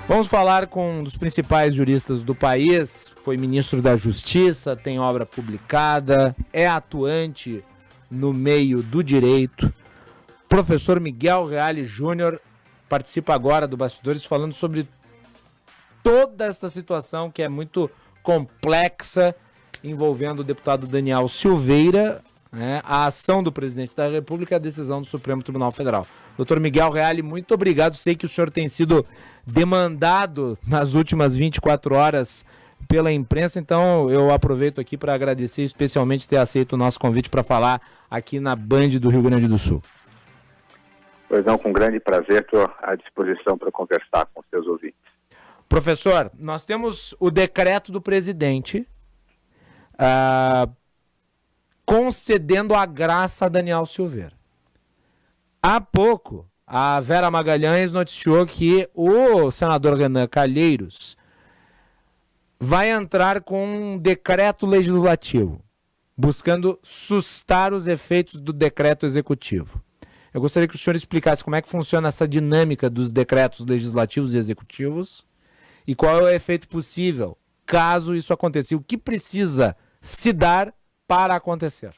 Vamos falar com um dos principais juristas do país, foi ministro da Justiça, tem obra publicada, é atuante no meio do direito. Professor Miguel Reale Júnior participa agora do Bastidores falando sobre toda essa situação que é muito complexa, envolvendo o deputado Daniel Silveira, né, a ação do presidente da República e a decisão do Supremo Tribunal Federal. Doutor Miguel Reale, muito obrigado. Sei que o senhor tem sido demandado nas últimas 24 horas pela imprensa, então eu aproveito aqui para agradecer especialmente ter aceito o nosso convite para falar aqui na Band do Rio Grande do Sul. Pois não, com grande prazer, estou à disposição para conversar com os seus ouvintes. Professor, nós temos o decreto do presidente concedendo a graça a Daniel Silveira. Há pouco, a Vera Magalhães noticiou que o senador Renan Calheiros vai entrar com um decreto legislativo, buscando sustar os efeitos do decreto executivo. Eu gostaria que o senhor explicasse como é que funciona essa dinâmica dos decretos legislativos e executivos e qual é o efeito possível, caso isso aconteça. O que precisa se dar para acontecer?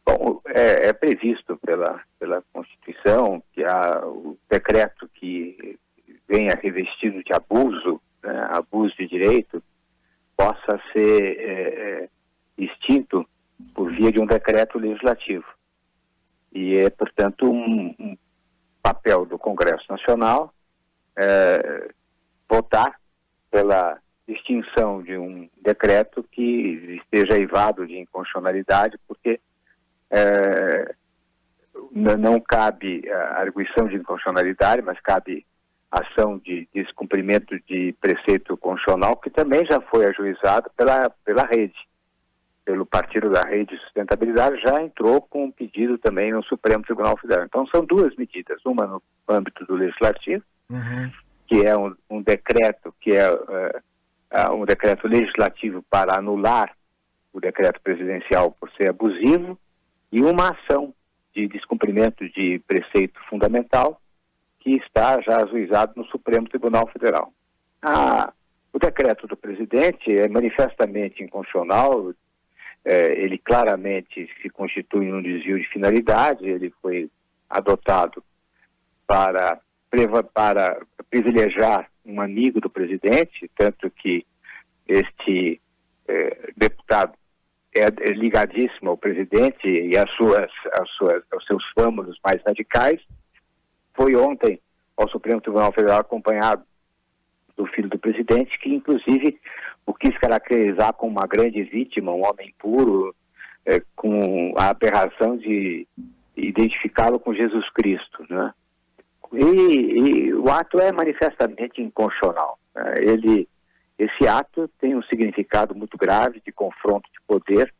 Bom, é previsto pela Constituição que o decreto que venha revestido de abuso, né, abuso de direito, possa ser extinto por via de um decreto legislativo. E é, portanto, um papel do Congresso Nacional votar pela extinção de um decreto que esteja eivado de inconstitucionalidade, porque não cabe a arguição de inconstitucionalidade, mas cabe ação de descumprimento de preceito constitucional, que também já foi ajuizado pela rede. Pelo Partido da Rede de Sustentabilidade, já entrou com um pedido também no Supremo Tribunal Federal. Então, são duas medidas, uma no âmbito do Legislativo, que é um decreto, um decreto legislativo para anular o decreto presidencial por ser abusivo, e uma ação de descumprimento de preceito fundamental, que está já ajuizado no Supremo Tribunal Federal. O decreto do presidente é manifestamente inconstitucional. Ele claramente se constitui um desvio de finalidade. Ele foi adotado para privilegiar um amigo do presidente, tanto que este deputado é ligadíssimo ao presidente e aos seus fâmulos mais radicais. Foi ontem ao Supremo Tribunal Federal acompanhado do filho do presidente, que inclusive o quis caracterizar como uma grande vítima, um homem puro, com a aberração de identificá-lo com Jesus Cristo, né? E o ato é manifestamente inconstitucional. Esse ato tem um significado muito grave de confronto de poder,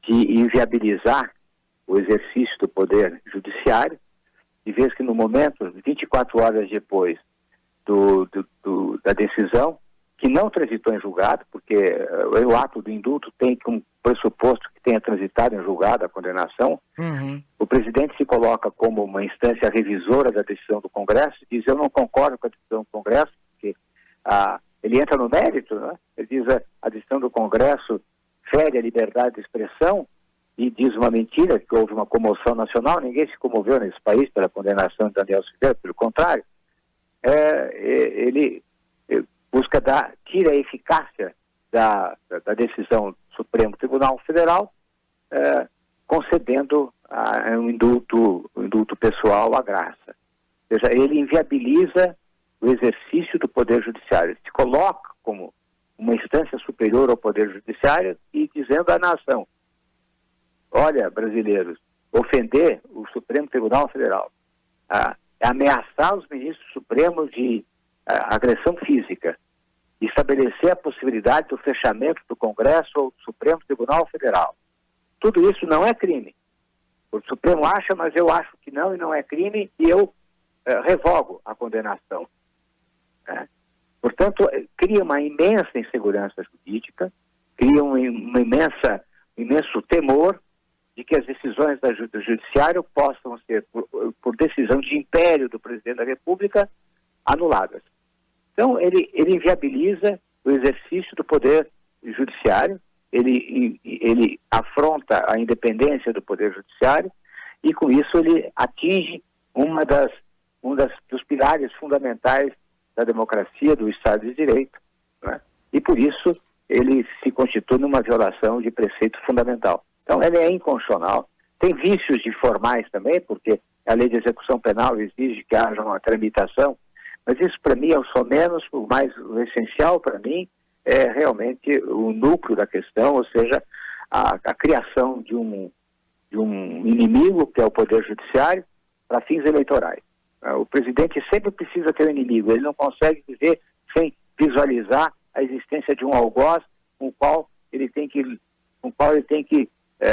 de inviabilizar o exercício do poder judiciário, de vez que no momento, 24 horas depois da decisão, que não transitou em julgado, porque o ato do indulto tem como pressuposto que tenha transitado em julgado a condenação, o presidente se coloca como uma instância revisora da decisão do Congresso e diz: eu não concordo com a decisão do Congresso, porque ele entra no mérito, né? Ele diz a decisão do Congresso fere a liberdade de expressão e diz uma mentira, que houve uma comoção nacional. Ninguém se comoveu nesse país pela condenação de Daniel Silveira, pelo contrário. Ele busca tira a eficácia da decisão do Supremo Tribunal Federal, concedendo um indulto pessoal à graça. Ou seja, ele inviabiliza o exercício do Poder Judiciário. Ele se coloca como uma instância superior ao Poder Judiciário e dizendo à nação: olha, brasileiros, ofender o Supremo Tribunal Federal, ameaçar os ministros supremos de agressão física, estabelecer a possibilidade do fechamento do Congresso ou do Supremo Tribunal Federal. Tudo isso não é crime. O Supremo acha, mas eu acho que não, e não é crime, e eu revogo a condenação. Portanto, cria uma imensa insegurança jurídica, cria um imenso temor de que as decisões do Judiciário possam ser, por decisão de império do Presidente da República, anuladas. Então, ele inviabiliza o exercício do poder judiciário, ele afronta a independência do poder judiciário e, com isso, ele atinge um dos pilares fundamentais da democracia, do Estado de Direito, né? E, por isso, ele se constitui numa violação de preceito fundamental. Então, ele é inconstitucional. Tem vícios de formais também, porque a lei de execução penal exige que haja uma tramitação, mas isso para mim é o só menos, o essencial para mim é realmente o núcleo da questão, ou seja, a criação de um inimigo, que é o Poder Judiciário, para fins eleitorais. O presidente sempre precisa ter um inimigo, ele não consegue viver sem visualizar a existência de um algoz com o qual ele tem que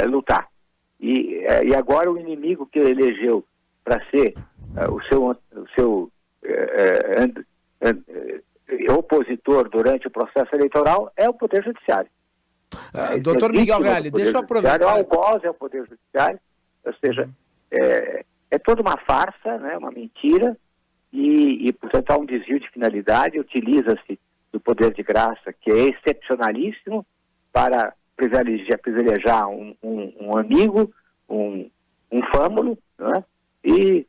lutar. E agora o inimigo que ele elegeu para ser o seu opositor durante o processo eleitoral é o Poder Judiciário. Doutor Miguel Reale, deixa eu aproveitar. O algoz é o Poder Judiciário, ou seja, é toda uma farsa, né, uma mentira, e portanto há um desvio de finalidade, utiliza-se do poder de graça, que é excepcionalíssimo, para privilegiar um amigo, um fâmulo, né, e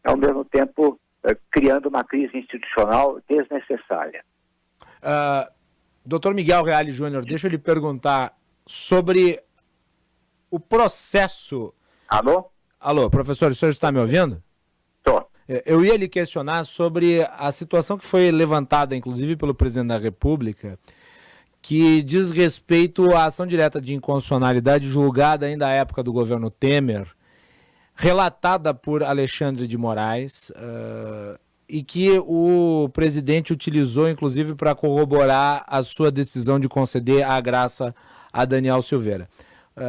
ao mesmo tempo criando uma crise institucional desnecessária. Doutor Miguel Reale Júnior, deixa eu lhe perguntar sobre o processo... Alô, professor, o senhor está me ouvindo? Estou. Eu ia lhe questionar sobre a situação que foi levantada, inclusive, pelo presidente da República, que diz respeito à ação direta de inconstitucionalidade julgada ainda à época do governo Temer, relatada por Alexandre de Moraes, e que o presidente utilizou, inclusive, para corroborar a sua decisão de conceder a graça a Daniel Silveira.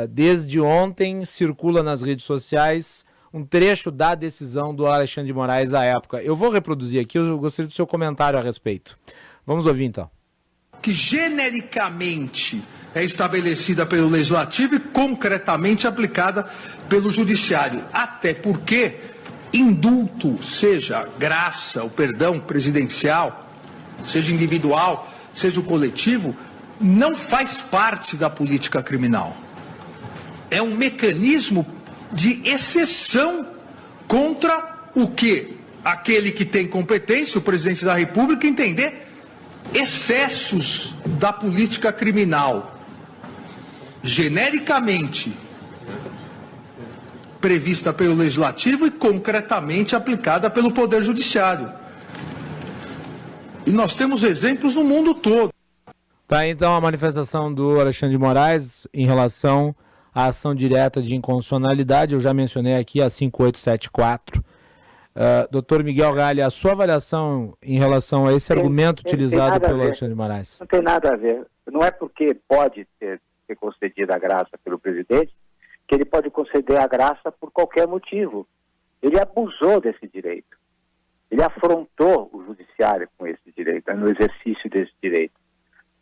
Desde ontem, circula nas redes sociais um trecho da decisão do Alexandre de Moraes à época. Eu vou reproduzir aqui, eu gostaria do seu comentário a respeito. Vamos ouvir, então. Que genericamente é estabelecida pelo Legislativo e concretamente aplicada pelo Judiciário. Até porque indulto, seja graça, o perdão presidencial, seja individual, seja o coletivo, não faz parte da política criminal. É um mecanismo de exceção contra o que aquele que tem competência, o presidente da República, entender excessos da política criminal, genericamente prevista pelo Legislativo e concretamente aplicada pelo Poder Judiciário. E nós temos exemplos no mundo todo. Tá, então a manifestação do Alexandre de Moraes em relação à ação direta de inconstitucionalidade, eu já mencionei aqui a 5874. Doutor Miguel Reale, a sua avaliação em relação a esse argumento utilizado pelo Alexandre de Moraes? Não tem nada a ver. Não é porque pode ser concedida a graça pelo presidente que ele pode conceder a graça por qualquer motivo. Ele abusou desse direito. Ele afrontou o judiciário com esse direito, no exercício desse direito.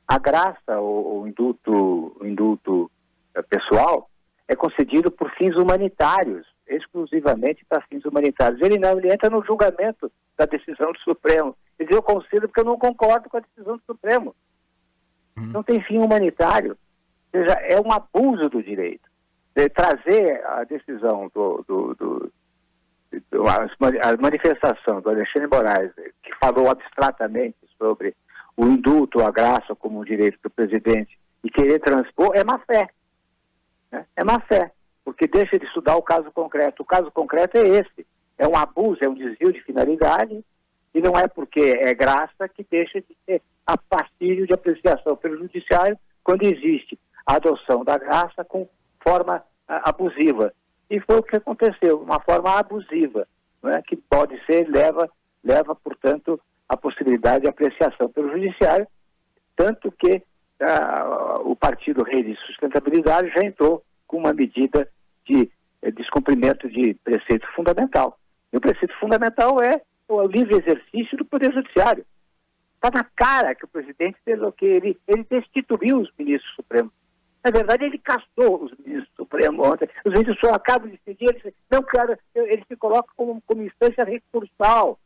A graça, o indulto pessoal, é concedido por fins humanitários, exclusivamente para fins humanitários. Ele entra no julgamento da decisão do Supremo. Ele diz, eu concedo porque eu não concordo com a decisão do Supremo. Não tem fim humanitário. Ou seja, é um abuso do direito. Trazer a decisão a manifestação do Alexandre de Moraes, que falou abstratamente sobre o indulto, a graça como um direito do presidente, e querer transpor, é má fé. Né? É má fé, porque deixa de estudar o caso concreto. O caso concreto é esse. É um abuso, é um desvio de finalidade, e não é porque é graça que deixa de ser a passível de apreciação pelo judiciário quando existe a adoção da graça com forma abusiva. E foi o que aconteceu, uma forma abusiva, né, que pode ser, leva, portanto, a possibilidade de apreciação pelo judiciário, tanto que o Partido Rede de Sustentabilidade já entrou com uma medida de descumprimento de preceito fundamental. E o preceito fundamental é o livre exercício do Poder Judiciário. Está na cara que o presidente fez o quê? Ele destituiu os ministros supremos. Na verdade, ele caçou os ministros supremos ontem. Os ministros acabam de decidir, eles se colocam como instância recursal.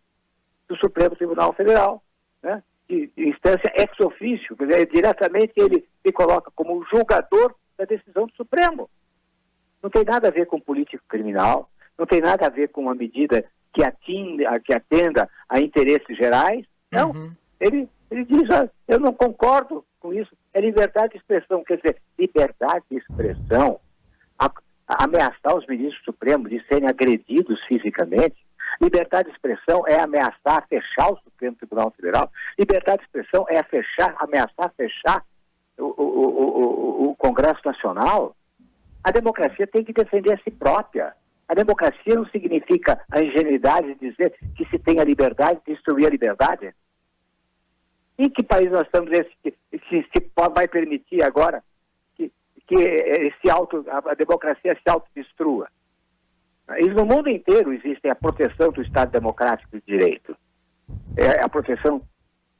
do Supremo Tribunal Federal, né? De instância ex officio, quer dizer, diretamente ele se coloca como julgador da decisão do Supremo. Não tem nada a ver com político criminal, não tem nada a ver com uma medida que atenda a interesses gerais. Não, ele diz, eu não concordo com isso, é liberdade de expressão. Quer dizer, liberdade de expressão, ameaçar os ministros supremos de serem agredidos fisicamente. Liberdade de expressão é ameaçar fechar o Supremo Tribunal Federal. Liberdade de expressão é ameaçar fechar o Congresso Nacional. A democracia tem que defender a si própria. A democracia não significa a ingenuidade de dizer que se tem a liberdade de destruir a liberdade. Em que país nós estamos se vai permitir agora que a democracia se autodestrua? E no mundo inteiro existe a proteção do Estado Democrático de Direito. A proteção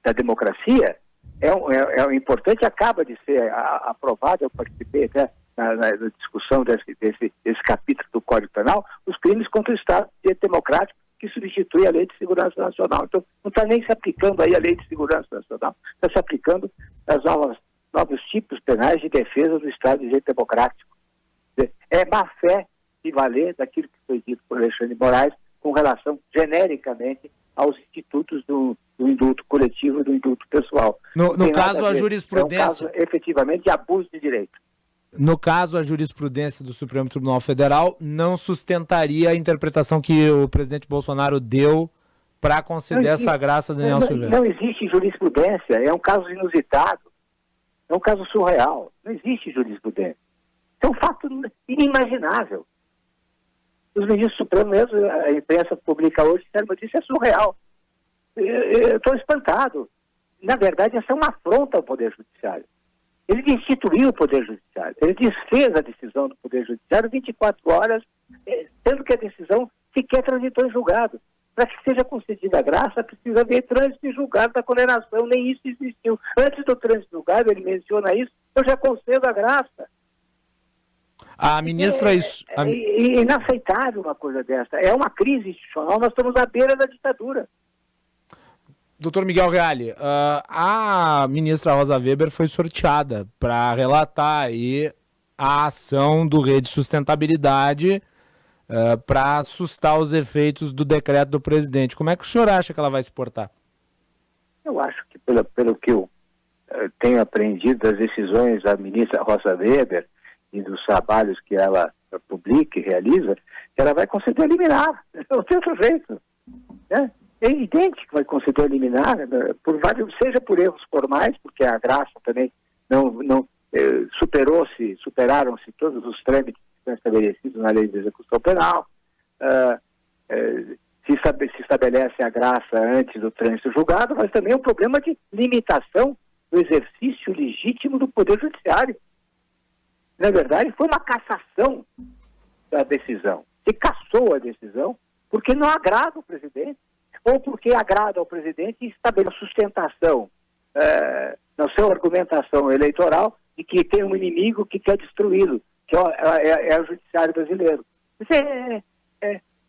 da democracia é importante, acaba de ser aprovado, eu participei até na discussão desse capítulo do Código Penal, os crimes contra o Estado de Direito Democrático, que substitui a Lei de Segurança Nacional. Então, não está nem se aplicando aí a Lei de Segurança Nacional, está se aplicando as novos tipos penais de defesa do Estado de Direito Democrático. É má fé de valer daquilo que foi dito por Alexandre de Moraes com relação genericamente aos institutos do indulto coletivo e do indulto pessoal. No caso, a jurisprudência... É um caso, efetivamente, de abuso de direito. No caso, a jurisprudência do Supremo Tribunal Federal não sustentaria a interpretação que o presidente Bolsonaro deu para conceder essa graça a Daniel Silveira. Não existe jurisprudência, é um caso inusitado, é um caso surreal. Não existe jurisprudência. É um fato inimaginável. Os ministros supremos mesmo, a imprensa publica hoje, disseram, mas isso é surreal. Eu estou espantado. Na verdade, essa é uma afronta ao Poder Judiciário. Ele destituiu o Poder Judiciário, ele desfez a decisão do Poder Judiciário 24 horas, sendo que a decisão sequer transitou em julgado. Para que seja concedida a graça, precisa haver trânsito em julgado da condenação, nem isso existiu. Antes do trânsito em julgado, ele menciona isso, eu já concedo a graça. A ministra... É inaceitável uma coisa dessa. É uma crise institucional, nós estamos à beira da ditadura. Doutor Miguel Reale, a ministra Rosa Weber foi sorteada para relatar aí a ação do Rede Sustentabilidade para assustar os efeitos do decreto do presidente. Como é que o senhor acha que ela vai se portar? Eu acho que, pelo que eu tenho aprendido das decisões da ministra Rosa Weber e dos trabalhos que ela publica e realiza, ela vai conceder liminar. Não tem outro jeito, né? É evidente que vai conceder liminar, seja por erros formais, porque a graça também superaram-se todos os trâmites que estão estabelecidos na Lei de Execução Penal, se estabelece a graça antes do trânsito julgado, mas também é um problema de limitação do exercício legítimo do Poder Judiciário. Na verdade, foi uma cassação da decisão. Se cassou a decisão porque não agrada o presidente, ou porque agrada ao presidente e estabelece sustentação na sua argumentação eleitoral de que tem um inimigo que quer destruí-lo, que é o judiciário brasileiro.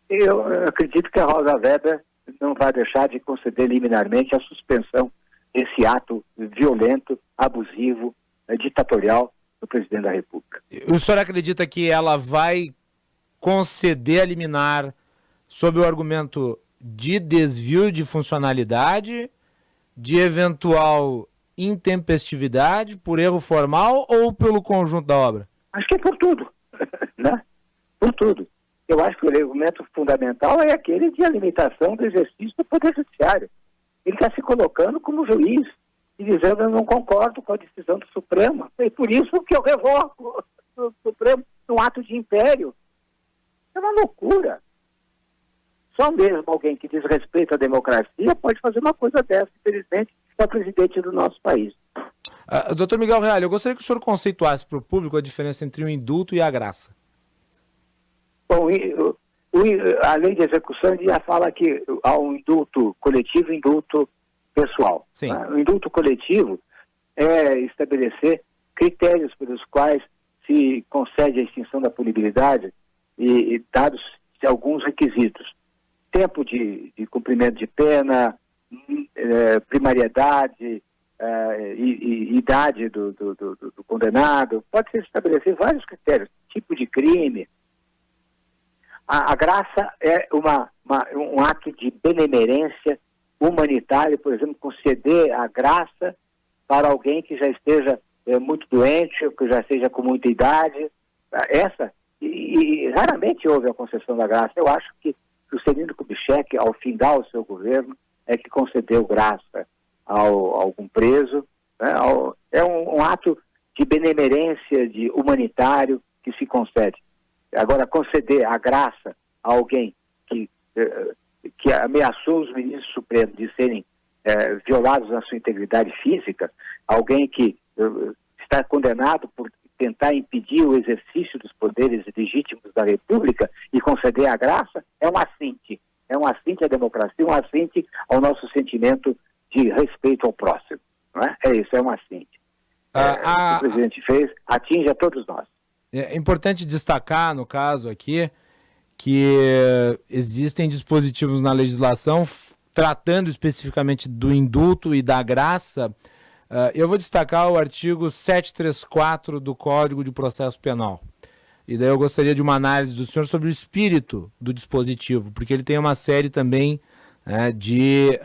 Eu acredito que a Rosa Weber não vai deixar de conceder liminarmente a suspensão desse ato violento, abusivo, ditatorial do presidente da República. O senhor acredita que ela vai conceder a liminar sob o argumento de desvio de funcionalidade, de eventual intempestividade, por erro formal ou pelo conjunto da obra? Acho que é por tudo, né? Por tudo. Eu acho que o argumento fundamental é aquele de a limitação do exercício do Poder Judiciário. Ele está se colocando como juiz e dizendo, eu não concordo com a decisão do Supremo. E por isso que eu revoco o Supremo num ato de império. É uma loucura. Só mesmo alguém que desrespeita a democracia pode fazer uma coisa dessa, infelizmente, é o presidente do nosso país. Doutor Miguel Reale, eu gostaria que o senhor conceituasse para o público a diferença entre o indulto e a graça. Bom, a lei de execução já fala que há um indulto coletivo e indulto pessoal. Sim. O indulto coletivo é estabelecer critérios pelos quais se concede a extinção da punibilidade e dados alguns requisitos. tempo de cumprimento de pena, primariedade, idade do condenado. Pode-se estabelecer vários critérios, tipo de crime. A graça é um ato de benemerência humanitário, por exemplo, conceder a graça para alguém que já esteja muito doente, ou que já esteja com muita idade. E raramente houve a concessão da graça. Eu acho que o Juscelino Kubitschek, ao findar o seu governo, é que concedeu graça a algum preso. Né? É um ato de benemerência, de humanitário que se concede. Agora, conceder a graça a alguém que ameaçou os ministros supremos de serem violados na sua integridade física, alguém que está condenado por tentar impedir o exercício dos poderes legítimos da República e conceder a graça, é um assinte. É um assinte à democracia, um assinte ao nosso sentimento de respeito ao próximo. Não é? É isso, é um assinte. O que o presidente fez atinge a todos nós. É importante destacar, no caso aqui, que existem dispositivos na legislação tratando especificamente do indulto e da graça. Eu vou destacar o artigo 734 do Código de Processo Penal. E daí eu gostaria de uma análise do senhor sobre o espírito do dispositivo, porque ele tem uma série também de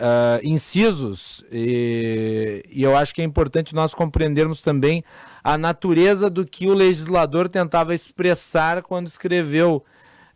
incisos, e eu acho que é importante nós compreendermos também a natureza do que o legislador tentava expressar quando escreveu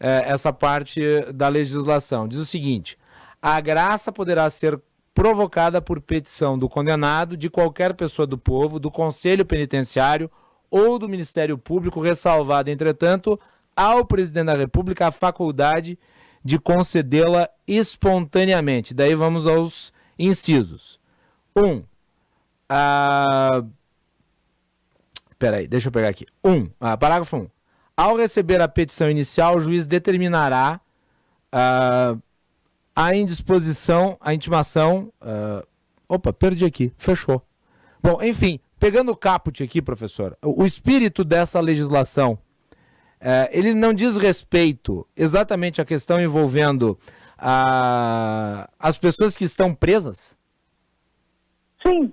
essa parte da legislação. Diz o seguinte: a graça poderá ser provocada por petição do condenado, de qualquer pessoa do povo, do Conselho Penitenciário ou do Ministério Público, ressalvada, entretanto, ao Presidente da República a faculdade de concedê-la espontaneamente. Daí vamos aos incisos. Peraí, deixa eu pegar aqui. Parágrafo 1. Ao receber a petição inicial, o juiz determinará a intimação... perdi aqui, fechou. Bom, enfim, pegando o caput aqui, professor, o espírito dessa legislação, ele não diz respeito exatamente à questão envolvendo as pessoas que estão presas? Sim,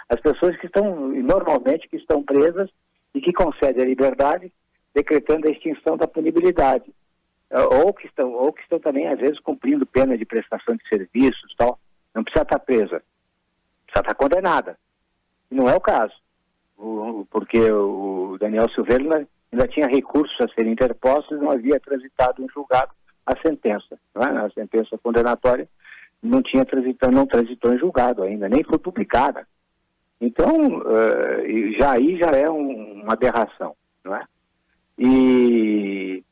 as pessoas que estão presas e que concedem a liberdade, decretando a extinção da punibilidade. Ou que estão também, às vezes, cumprindo pena de prestação de serviços, tal. Não precisa estar presa, precisa estar condenada. E não é o caso, porque o Daniel Silveira ainda tinha recursos a serem interpostos e não havia transitado em julgado a sentença. Não é? A sentença condenatória não transitou em julgado ainda, nem foi publicada. Então, já é uma aberração, não é? E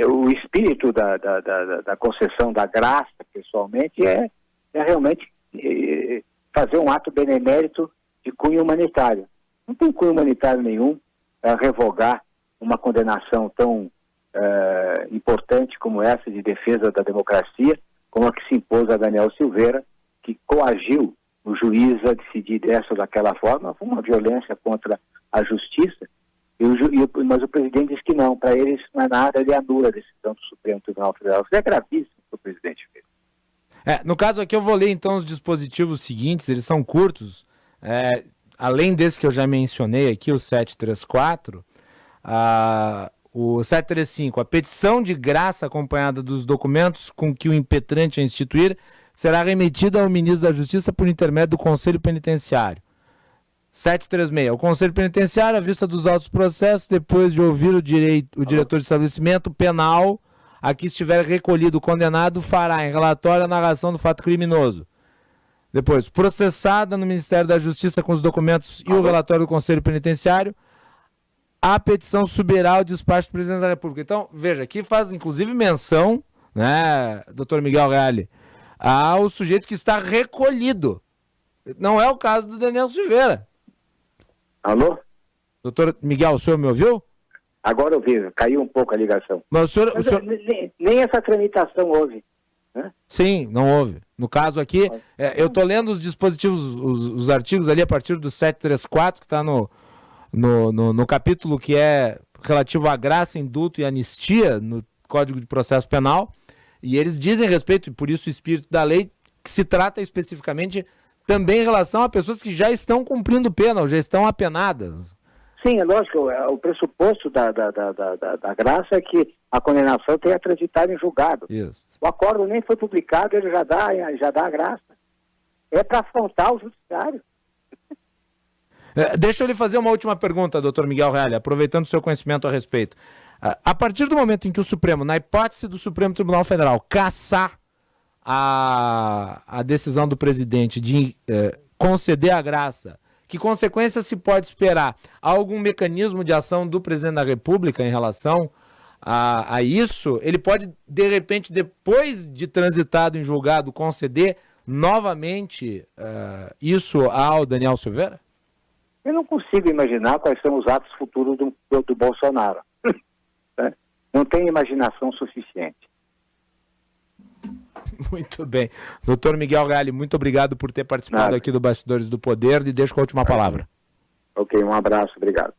o espírito da concessão da graça, pessoalmente, é realmente fazer um ato benemérito de cunho humanitário. Não tem cunho humanitário nenhum revogar uma condenação tão importante como essa de defesa da democracia, como a que se impôs a Daniel Silveira, que coagiu o juiz a decidir dessa ou daquela forma. Foi uma violência contra a justiça. Mas o presidente diz que não, para ele isso não é nada, ele anula a decisão do Supremo Tribunal Federal. Isso é gravíssimo que o presidente fez. No caso aqui eu vou ler então os dispositivos seguintes, eles são curtos, além desse que eu já mencionei aqui, o 734, o 735, a petição de graça acompanhada dos documentos com que o impetrante a instituir será remetida ao ministro da Justiça por intermédio do Conselho Penitenciário. 736. O Conselho Penitenciário, à vista dos autos processos, depois de ouvir o diretor de estabelecimento penal a que estiver recolhido o condenado, fará em relatório a narração do fato criminoso. Depois, processada no Ministério da Justiça com os documentos e o relatório do Conselho Penitenciário, a petição subirá ao despacho do Presidente da República. Então, veja, aqui faz inclusive menção, né, doutor Miguel Reale, ao sujeito que está recolhido. Não é o caso do Daniel Silveira. Alô? Doutor Miguel, o senhor me ouviu? Agora eu vi, caiu um pouco a ligação. Mas nem essa tramitação houve. Né? Sim, não houve. No caso aqui, eu estou lendo os dispositivos, os artigos ali a partir do 734, que está no capítulo que é relativo à graça, indulto e anistia no Código de Processo Penal. E eles dizem respeito, e por isso o espírito da lei, que se trata especificamente também em relação a pessoas que já estão cumprindo pena, ou já estão apenadas. Sim, é lógico, o pressuposto da graça é que a condenação tenha transitado em julgado. Isso. O acordo nem foi publicado, ele já dá a graça. É para afrontar o judiciário. Deixa eu lhe fazer uma última pergunta, doutor Miguel Reale, aproveitando o seu conhecimento a respeito. A partir do momento em que o Supremo, na hipótese do Supremo Tribunal Federal, cassar a decisão do presidente de conceder a graça, que consequência se pode esperar? Há algum mecanismo de ação do presidente da República em relação a isso? Ele pode, de repente, depois de transitado em julgado, conceder novamente isso ao Daniel Silveira? Eu não consigo imaginar quais são os atos futuros do Bolsonaro. Não tem imaginação suficiente. Muito bem. Doutor Miguel Reale, muito obrigado por ter participado aqui do Bastidores do Poder, e deixo com a última palavra. Ok, um abraço, obrigado.